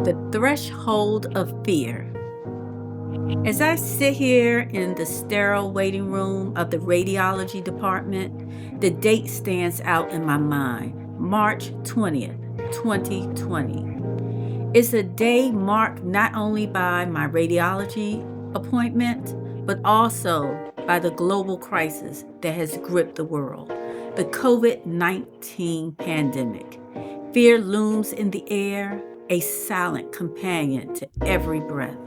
The threshold of fear. As I sit here in the sterile waiting room of the radiology department, the date stands out in my mind, March 20th, 2020. It's a day marked not only by my radiology appointment, but also by the global crisis that has gripped the world, the COVID-19 pandemic. Fear looms in the air, a silent companion to every breath,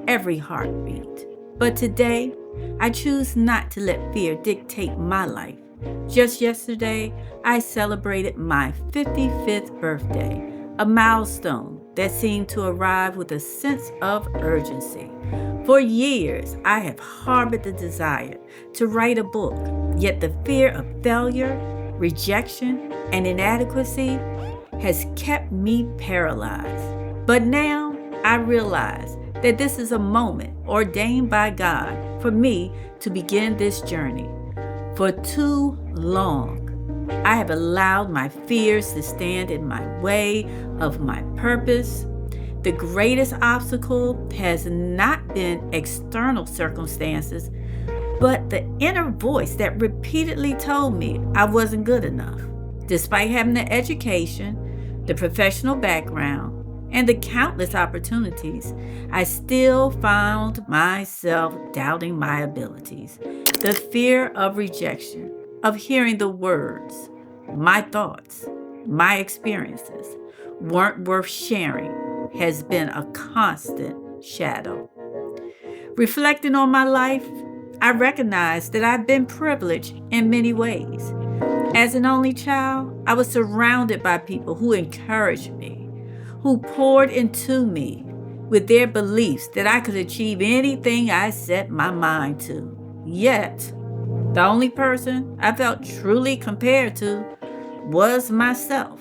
every heartbeat. But today, I choose not to let fear dictate my life. Just yesterday, I celebrated my 55th birthday, a milestone that seemed to arrive with a sense of urgency. For years, I have harbored the desire to write a book, yet the fear of failure, rejection, and inadequacy has kept me paralyzed. But now I realize that this is a moment ordained by God for me to begin this journey. For too long, I have allowed my fears to stand in my way of my purpose. The greatest obstacle has not been external circumstances, but the inner voice that repeatedly told me I wasn't good enough. Despite having the education, the professional background, and the countless opportunities, I still found myself doubting my abilities. The fear of rejection, of hearing the words, my thoughts, my experiences weren't worth sharing, has been a constant shadow. Reflecting on my life, I recognize that I've been privileged in many ways. As an only child, I was surrounded by people who encouraged me, who poured into me with their beliefs that I could achieve anything I set my mind to. Yet, the only person I felt truly compared to was myself.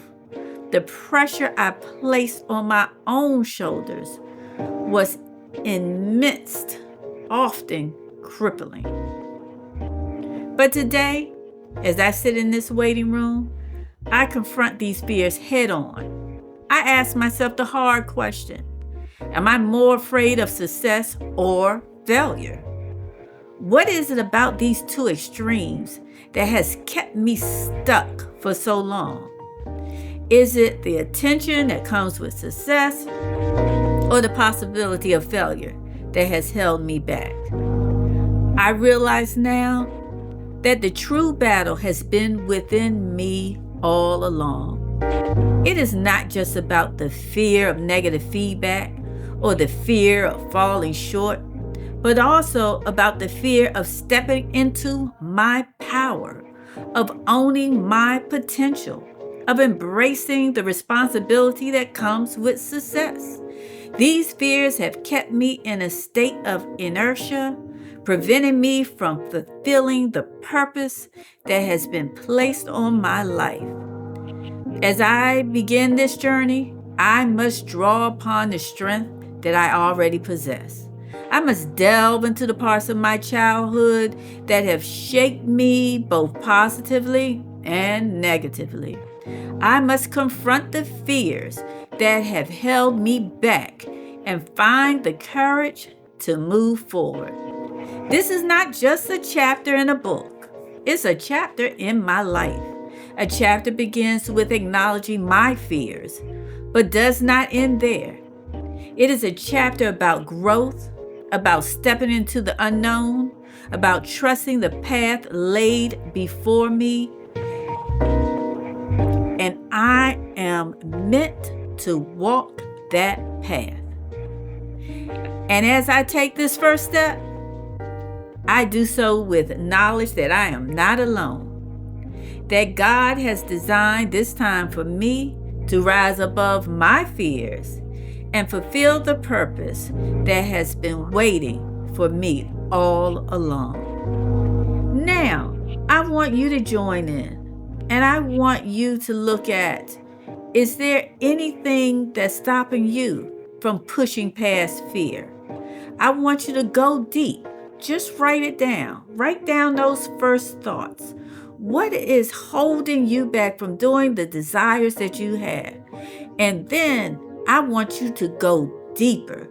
The pressure I placed on my own shoulders was immense, often crippling. But today, as I sit in this waiting room, I confront these fears head on. I ask myself the hard question: am I more afraid of success or failure? What is it about these two extremes that has kept me stuck for so long? Is it the attention that comes with success, or the possibility of failure that has held me back? I realize now that the true battle has been within me all along. It is not just about the fear of negative feedback or the fear of falling short, but also about the fear of stepping into my power, of owning my potential, of embracing the responsibility that comes with success. These fears have kept me in a state of inertia, preventing me from fulfilling the purpose that has been placed on my life. As I begin this journey, I must draw upon the strength that I already possess. I must delve into the parts of my childhood that have shaped me both positively and negatively. I must confront the fears that have held me back and find the courage to move forward. This is not just a chapter in a book. It's a chapter in my life. A chapter begins with acknowledging my fears, but does not end there. It is a chapter about growth, about stepping into the unknown, about trusting the path laid before me. And I am meant to walk that path. And as I take this first step, I do so with knowledge that I am not alone, that God has designed this time for me to rise above my fears and fulfill the purpose that has been waiting for me all along. Now, I want you to join in, and I want you to look at, is there anything that's stopping you from pushing past fear? I want you to go deep. Just write it down. Write down those first thoughts. What is holding you back from doing the desires that you have? And then I want you to go deeper,